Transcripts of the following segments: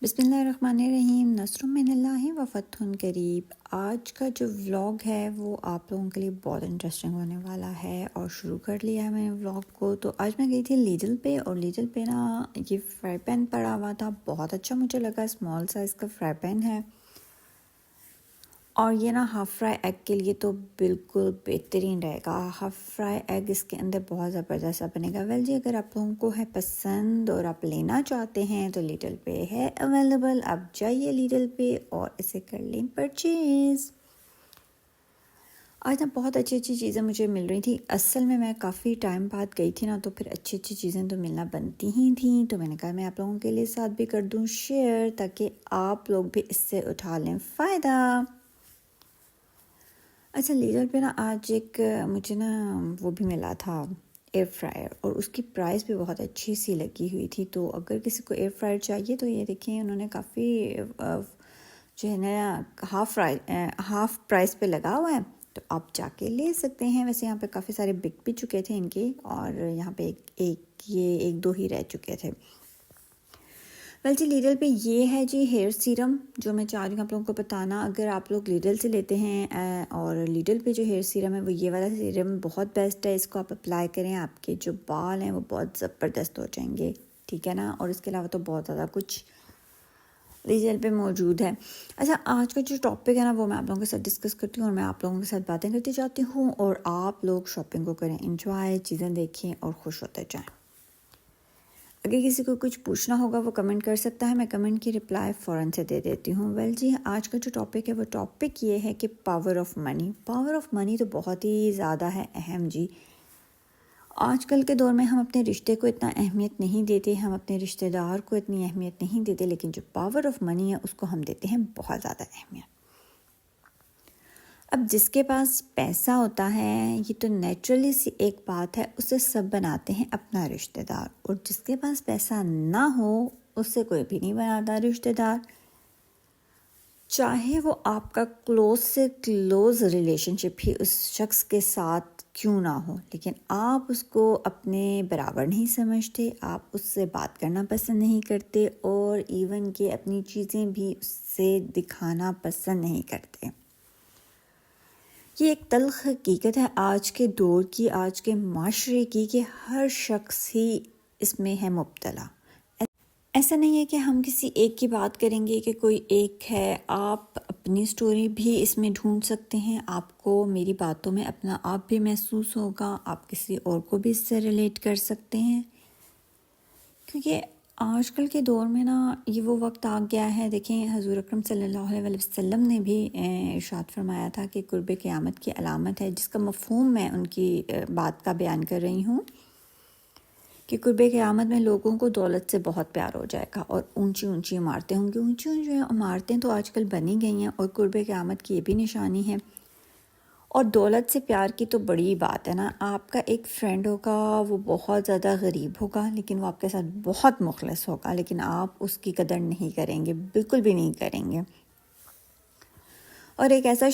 بسم اللہ الرحمن الرحیم، نصر من اللہ و فتح قریب۔ آج کا جو ولاگ ہے وہ آپ لوگوں کے لیے بہت انٹرسٹنگ ہونے والا ہے، اور شروع کر لیا ہے میں نے ولاگ کو۔ تو آج میں گئی تھی لیڈل پہ، اور لیڈل پہ نا یہ فرائی پین پڑا ہوا تھا، بہت اچھا مجھے لگا، اسمال سائز کا فرائی پین ہے، اور یہ نا ہاف فرائی ایگ کے لیے تو بالکل بہترین رہے گا۔ ہاف فرائی ایگ اس کے اندر بہت زبردست بنے گا۔ ویل جی، اگر آپ لوگوں کو ہے پسند اور آپ لینا چاہتے ہیں تو لیڈل پہ ہے اویلیبل، آپ جائیے لیڈل پہ اور اسے کر لیں پرچیز۔ آج نا بہت اچھی اچھی چیزیں مجھے مل رہی تھیں۔ اصل میں کافی ٹائم بعد گئی تھی نا، تو پھر اچھی اچھی چیزیں تو ملنا بنتی ہی تھیں، تو میں نے کہا میں آپ لوگوں کے لیے ساتھ بھی کر دوں شیئر، تاکہ آپ لوگ بھی اس سے اٹھا لیں فائدہ۔ اچھا، لیڈر پہ نا آج ایک مجھے نا وہ بھی ملا تھا ایئر فرائر، اور اس کی پرائس بھی بہت اچھی سی لگی ہوئی تھی۔ تو اگر کسی کو ایئر فرائر چاہیے تو یہ دیکھیں، انہوں نے کافی جو ہے نا ہاف پرائس پہ لگا ہوا ہے، تو آپ جا کے لے سکتے ہیں۔ ویسے یہاں پہ کافی سارے بک بھی چکے تھے ان کے، اور یہاں پہ ایک دو ہی رہ چکے تھے۔ ویل جی، لیڈل پہ یہ ہے جی ہیئر سیرم، جو میں چاہ رہی ہوں آپ لوگوں کو بتانا۔ اگر آپ لوگ لیڈل سے لیتے ہیں اور لیڈل پہ جو ہیئر سیرم ہے وہ یہ والا سیرم بہت بیسٹ ہے، اس کو آپ اپلائی کریں، آپ کے جو بال ہیں وہ بہت زبردست ہو جائیں گے، ٹھیک ہے نا۔ اور اس کے علاوہ تو بہت زیادہ کچھ لیڈل پہ موجود ہے۔ اچھا، آج کا جو ٹاپک ہے نا وہ میں آپ لوگوں کے ساتھ ڈسکس کرتی ہوں، اور میں آپ لوگوں کے ساتھ باتیں کرتی جاتی ہوں، اور آپ لوگ شاپنگ کو کریں انجوائے، چیزیں دیکھیں اور خوش ہوتے جائیں۔ اگر کسی کو کچھ پوچھنا ہوگا وہ کمنٹ کر سکتا ہے، میں کمنٹ کی رپلائی فوراً سے دے دیتی ہوں۔ ویل جی، آج کا جو ٹاپک ہے وہ ٹاپک یہ ہے کہ power of money. Power of money تو بہت ہی زیادہ ہے اہم جی۔ آج کل کے دور میں ہم اپنے رشتے کو اتنا اہمیت نہیں دیتے، ہم اپنے رشتہ دار کو اتنی اہمیت نہیں دیتے، لیکن جو پاور آف منی ہے اس کو ہم دیتے ہیں بہت زیادہ اہمیت۔ اب جس کے پاس پیسہ ہوتا ہے، یہ تو نیچرلی سی ایک بات ہے، اسے سب بناتے ہیں اپنا رشتہ دار، اور جس کے پاس پیسہ نہ ہو اس سے کوئی بھی نہیں بناتا رشتہ دار، چاہے وہ آپ کا کلوز سے کلوز ریلیشن شپ ہی اس شخص کے ساتھ کیوں نہ ہو، لیکن آپ اس کو اپنے برابر نہیں سمجھتے، آپ اس سے بات کرنا پسند نہیں کرتے، اور ایون کہ اپنی چیزیں بھی اس سے دکھانا پسند نہیں کرتے۔ یہ ایک تلخ حقیقت ہے آج کے دور کی، آج کے معاشرے کی، کہ ہر شخص ہی اس میں ہے مبتلا۔ ایسا نہیں ہے کہ ہم کسی ایک کی بات کریں گے کہ کوئی ایک ہے، آپ اپنی سٹوری بھی اس میں ڈھونڈ سکتے ہیں، آپ کو میری باتوں میں اپنا آپ بھی محسوس ہوگا، آپ کسی اور کو بھی اس سے ریلیٹ کر سکتے ہیں، کیونکہ آج کل کے دور میں نا یہ وہ وقت آ گیا ہے۔ دیکھیں، حضور اکرم صلی اللہ علیہ وسلم نے بھی ارشاد فرمایا تھا کہ قرب قیامت کی علامت ہے، جس کا مفہوم میں ان کی بات کا بیان کر رہی ہوں، کہ قرب قیامت میں لوگوں کو دولت سے بہت پیار ہو جائے گا، اور اونچی اونچی عمارتیں ہوں گی۔ اونچی اونچی عمارتیں تو آج کل بنی گئی ہیں، اور قرب قیامت کی یہ بھی نشانی ہے۔ اور دولت سے پیار کی تو بڑی بات ہے نا، آپ کا ایک فرینڈ ہوگا، وہ بہت زیادہ غریب ہوگا لیکن وہ آپ کے ساتھ بہت مخلص ہوگا، لیکن آپ اس کی قدر نہیں کریں گے، بالکل بھی نہیں کریں گے۔ اور ایک ایسا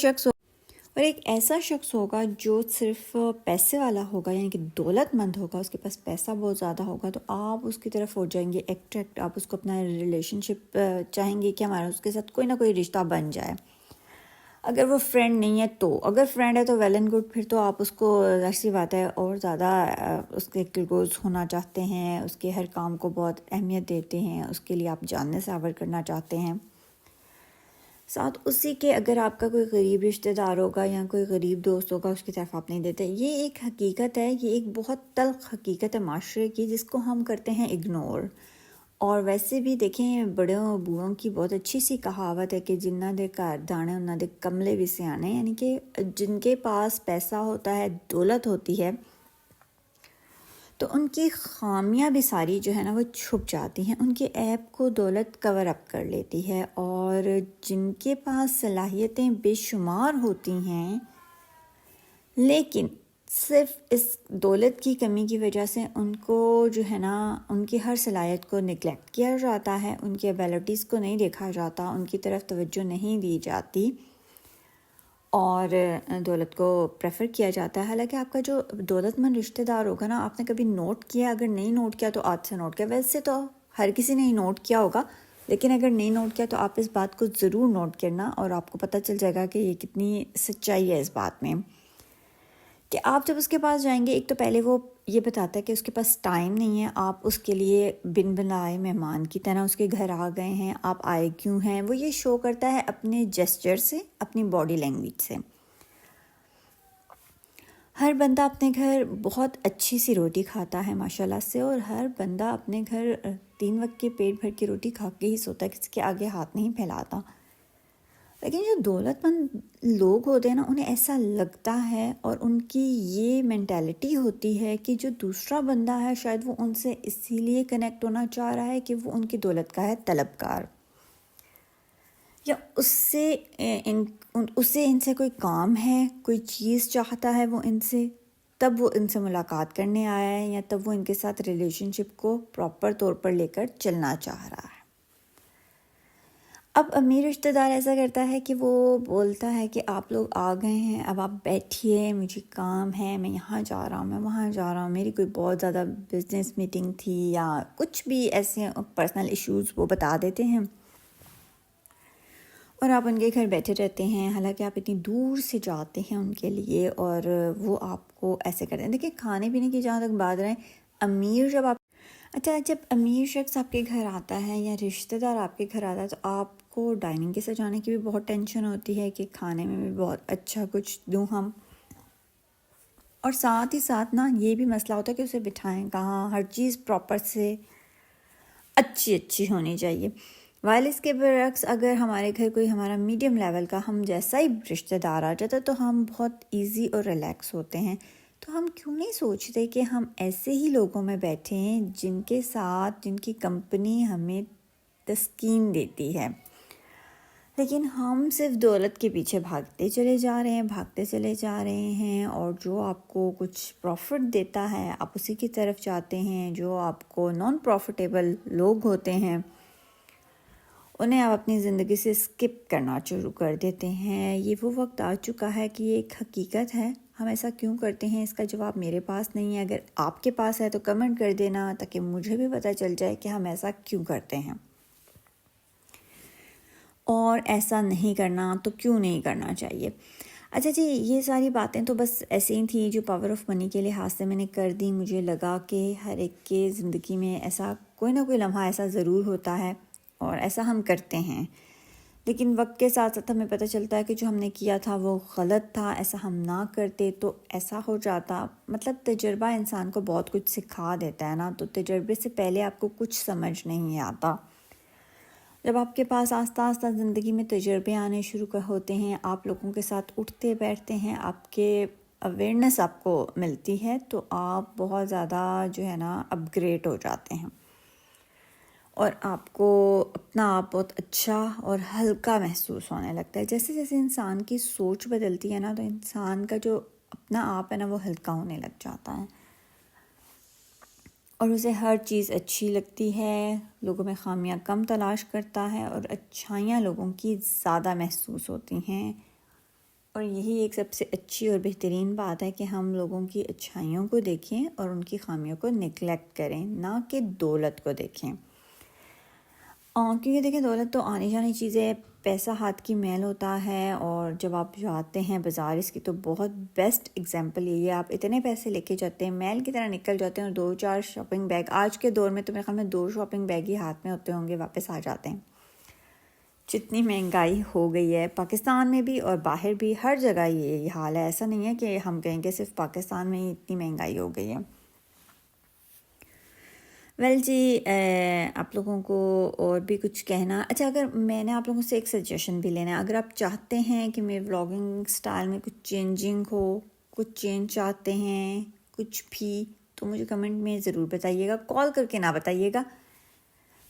شخص ہوگا جو صرف پیسے والا ہوگا، یعنی کہ دولت مند ہوگا، اس کے پاس پیسہ بہت زیادہ ہوگا، تو آپ اس کی طرف ہو جائیں گے اٹریکٹ، آپ اس کو اپنا ریلیشن شپ چاہیں گے کہ ہمارا اس کے ساتھ کوئی نہ کوئی رشتہ بن جائے۔ اگر وہ فرینڈ نہیں ہے تو، اگر فرینڈ ہے تو ویل اینڈ گڈ، پھر تو آپ اس کو ظاہر سی بات ہے اور زیادہ اس کے کلوز ہونا چاہتے ہیں، اس کے ہر کام کو بہت اہمیت دیتے ہیں، اس کے لیے آپ جان نثار کرنا چاہتے ہیں۔ ساتھ اسی کے اگر آپ کا کوئی غریب رشتہ دار ہوگا یا کوئی غریب دوست ہوگا، اس کی طرف آپ نہیں دیتے۔ یہ ایک حقیقت ہے، یہ ایک بہت تلخ حقیقت ہے معاشرے کی، جس کو ہم کرتے ہیں اگنور۔ اور ویسے بھی دیکھیں، بڑوں بوڑھوں کی بہت اچھی سی کہاوت ہے کہ جنہ دے گھر دانے انہ دے کملے بھی سیانے، یعنی کہ جن کے پاس پیسہ ہوتا ہے، دولت ہوتی ہے، تو ان کی خامیاں بھی ساری جو ہے نا وہ چھپ جاتی ہیں، ان کے عیب کو دولت کور اپ کر لیتی ہے۔ اور جن کے پاس صلاحیتیں بے شمار ہوتی ہیں، لیکن صرف اس دولت کی کمی کی وجہ سے ان کو جو ہے نا ان کی ہر صلاحیت کو نگلیکٹ کیا جاتا ہے، ان کی ایبیلٹیز کو نہیں دیکھا جاتا، ان کی طرف توجہ نہیں دی جاتی، اور دولت کو پریفر کیا جاتا ہے۔ حالانکہ آپ کا جو دولت مند رشتہ دار ہوگا نا، آپ نے کبھی نوٹ کیا، اگر نہیں نوٹ کیا تو آج سے نوٹ کیا، ویسے تو ہر کسی نے ہی نوٹ کیا ہوگا، لیکن اگر نہیں نوٹ کیا تو آپ اس بات کو ضرور نوٹ کرنا، اور آپ کو پتہ چل جائے گا کہ یہ کتنی سچائی ہے اس بات میں، کہ آپ جب اس کے پاس جائیں گے، ایک تو پہلے وہ یہ بتاتا ہے کہ اس کے پاس ٹائم نہیں ہے، آپ اس کے لیے بن بنائے مہمان کی طرح اس کے گھر آ گئے ہیں، آپ آئے کیوں ہیں، وہ یہ شو کرتا ہے اپنے جیسچر سے، اپنی باڈی لینگویج سے۔ ہر بندہ اپنے گھر بہت اچھی سی روٹی کھاتا ہے ماشاءاللہ سے، اور ہر بندہ اپنے گھر 3 وقت کے پیٹ بھر کے روٹی کھا کے ہی سوتا ہے، کسی کے آگے ہاتھ نہیں پھیلاتا۔ لیکن جو دولت مند لوگ ہوتے ہیں نا، انہیں ایسا لگتا ہے، اور ان کی یہ مینٹیلٹی ہوتی ہے کہ جو دوسرا بندہ ہے شاید وہ ان سے اسی لیے کنیکٹ ہونا چاہ رہا ہے کہ وہ ان کی دولت کا ہے طلبگار، یا اسے ان سے کوئی کام ہے، کوئی چیز چاہتا ہے وہ ان سے، تب وہ ان سے ملاقات کرنے آیا ہے، یا تب وہ ان کے ساتھ ریلیشن شپ کو پراپر طور پر لے کر چلنا چاہ رہا ہے۔ اب امیر رشتہ دار ایسا کرتا ہے کہ وہ بولتا ہے کہ آپ لوگ آ گئے ہیں، اب آپ بیٹھیے، مجھے کام ہے، میں یہاں جا رہا ہوں، میں وہاں جا رہا ہوں، میری کوئی بہت زیادہ بزنس میٹنگ تھی، یا کچھ بھی ایسے پرسنل ایشوز وہ بتا دیتے ہیں، اور آپ ان کے گھر بیٹھے رہتے ہیں، حالانکہ آپ اتنی دور سے جاتے ہیں ان کے لیے، اور وہ آپ کو ایسے کرتے ہیں۔ دیکھیں، کھانے پینے کی جہاں تک بات رہے، جب امیر شخص آپ کے گھر آتا ہے یا رشتہ دار آپ کے گھر آتا ہے، تو آپ کو ڈائننگ کے سجانے کی بھی بہت ٹینشن ہوتی ہے کہ کھانے میں بھی بہت اچھا کچھ دوں ہم، اور ساتھ ہی ساتھ نا یہ بھی مسئلہ ہوتا ہے کہ اسے بٹھائیں کہاں، ہر چیز پراپر سے اچھی ہونی چاہیے۔ وائل اس کے برعکس اگر ہمارے گھر کوئی ہمارا میڈیم لیول کا ہم جیسا ہی رشتہ دار آ جاتا ہے تو ہم بہت ایزی اور ریلیکس ہوتے ہیں، تو ہم کیوں نہیں سوچتے کہ ہم ایسے ہی لوگوں میں بیٹھے ہیں جن کے ساتھ، جن کی کمپنی ہمیں تسکین دیتی ہے۔ لیکن ہم صرف دولت کے پیچھے بھاگتے چلے جا رہے ہیں، اور جو آپ کو کچھ پروفٹ دیتا ہے آپ اسی کی طرف جاتے ہیں، جو آپ کو نان پروفٹیبل لوگ ہوتے ہیں انہیں آپ اپنی زندگی سے اسکپ کرنا شروع کر دیتے ہیں۔ یہ وہ وقت آ چکا ہے کہ یہ ایک حقیقت ہے۔ ہم ایسا کیوں کرتے ہیں، اس کا جواب میرے پاس نہیں ہے، اگر آپ کے پاس ہے تو کمنٹ کر دینا تاکہ مجھے بھی پتہ چل جائے کہ ہم ایسا کیوں کرتے ہیں، اور ایسا نہیں کرنا تو کیوں نہیں کرنا چاہیے۔ اچھا جی، یہ ساری باتیں تو بس ایسے ہی تھیں جو پاور آف منی کے لحاظ سے میں نے کر دی۔ مجھے لگا کہ ہر ایک کے زندگی میں ایسا کوئی نہ کوئی لمحہ ایسا ضرور ہوتا ہے، اور ایسا ہم کرتے ہیں، لیکن وقت کے ساتھ ساتھ ہمیں پتہ چلتا ہے کہ جو ہم نے کیا تھا وہ غلط تھا، ایسا ہم نہ کرتے تو ایسا ہو جاتا۔ مطلب تجربہ انسان کو بہت کچھ سکھا دیتا ہے نا، تو تجربے سے پہلے آپ کو کچھ سمجھ نہیں آتا۔ جب آپ کے پاس آہستہ زندگی میں تجربے آنے شروع ہوتے ہیں، آپ لوگوں کے ساتھ اٹھتے بیٹھتے ہیں، آپ کے اویئرنیس آپ کو ملتی ہے، تو آپ بہت زیادہ جو ہے نا اپ گریڈ ہو جاتے ہیں، اور آپ کو اپنا آپ بہت اچھا اور ہلکا محسوس ہونے لگتا ہے۔ جیسے جیسے انسان کی سوچ بدلتی ہے نا، تو انسان کا جو اپنا آپ ہے نا وہ ہلکا ہونے لگ جاتا ہے، اور اسے ہر چیز اچھی لگتی ہے، لوگوں میں خامیاں کم تلاش کرتا ہے، اور اچھائیاں لوگوں کی زیادہ محسوس ہوتی ہیں۔ اور یہی ایک سب سے اچھی اور بہترین بات ہے کہ ہم لوگوں کی اچھائیوں کو دیکھیں اور ان کی خامیوں کو نیگلیکٹ کریں، نہ کہ دولت کو دیکھیں۔ کیونکہ دیکھیں، دولت تو آنی جانی چیز ہے، پیسہ ہاتھ کی میل ہوتا ہے، اور جب آپ جاتے ہیں بازار، اس کی تو بہت بیسٹ اگزامپل یہی ہے، آپ اتنے پیسے لے کے جاتے ہیں، میل کی طرح نکل جاتے ہیں، اور 2-4 شاپنگ بیگ، آج کے دور میں تو میرے خیال میں 2 شاپنگ بیگ ہی ہاتھ میں ہوتے ہوں گے، واپس آ جاتے ہیں۔ جتنی مہنگائی ہو گئی ہے پاکستان میں بھی اور باہر بھی، ہر جگہ یہ حال ہے، ایسا نہیں ہے کہ ہم کہیں گے صرف پاکستان میں ہی اتنی مہنگائی ہو گئی ہے۔ جی، آپ لوگوں کو اور بھی کچھ کہنا، اچھا اگر میں نے آپ لوگوں سے ایک سجیشن بھی لینا ہے، اگر آپ چاہتے ہیں کہ میرے ولاگنگ سٹائل میں کچھ چینجنگ ہو، کچھ چینج چاہتے ہیں، کچھ بھی، تو مجھے کمنٹ میں ضرور بتائیے گا، کال کر کے نہ بتائیے گا،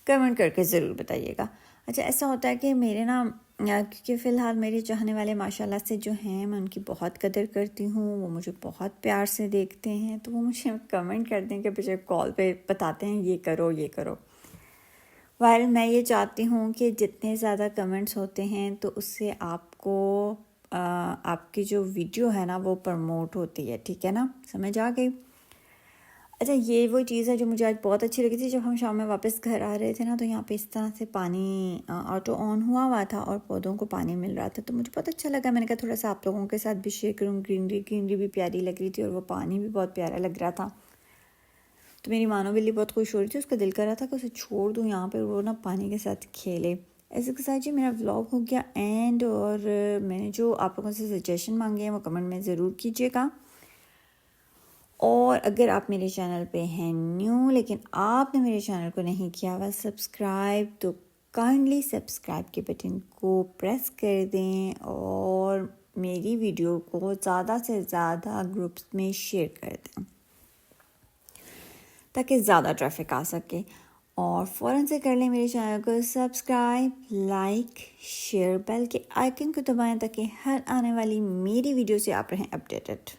کمنٹ کر کے ضرور بتائیے گا۔ اچھا، ایسا ہوتا ہے کہ میرے نا، کیونکہ فی الحال میرے چاہنے والے ماشاءاللہ سے جو ہیں، میں ان کی بہت قدر کرتی ہوں، وہ مجھے بہت پیار سے دیکھتے ہیں، تو وہ مجھے کمنٹ کرتے ہیں کہ مجھے کال پہ بتاتے ہیں یہ کرو۔ میں یہ چاہتی ہوں کہ جتنے زیادہ کمنٹس ہوتے ہیں تو اس سے آپ کو آپ کی جو ویڈیو ہے نا وہ پروموٹ ہوتی ہے، ٹھیک ہے نا، سمجھ آ گئی؟ اچھا یہ وہ چیز ہے جو مجھے آج بہت اچھی لگی تھی. جب ہم شام میں واپس گھر آ رہے تھے نا تو یہاں پہ اس طرح سے پانی آٹو آن ہوا تھا اور پودوں کو پانی مل رہا تھا, تو مجھے بہت اچھا لگا. میں نے کہا تھوڑا سا آپ لوگوں کے ساتھ بھی شیئر کروں. گرینری بھی پیاری لگ رہی تھی اور وہ پانی بھی بہت پیارا لگ رہا تھا. تو میری مانو بلی بہت خوش ہو رہی تھی, اس کا دل کر رہا تھا کہ اسے چھوڑ دوں یہاں پہ, وہ نا پانی کے ساتھ کھیلے. ایسے کے ساتھ جی میرا ولاگ ہو گیا اینڈ, اور میں نے جو آپ لوگوں سے سجیشن مانگے ہیں وہ کمنٹ میں ضرور کیجیے گا. اور اگر آپ میرے چینل پہ ہیں نیو لیکن آپ نے میرے چینل کو نہیں کیا ہوا سبسکرائب, تو کائنڈلی سبسکرائب کے بٹن کو پریس کر دیں اور میری ویڈیو کو زیادہ سے زیادہ گروپس میں شیئر کر دیں تاکہ زیادہ ٹریفک آ سکے. اور فوراً سے کر لیں میرے چینل کو سبسکرائب, لائک, شیئر, بیل کے آئیکن کو دبائیں تاکہ ہر آنے والی میری ویڈیو سے آپ رہیں اپڈیٹڈ.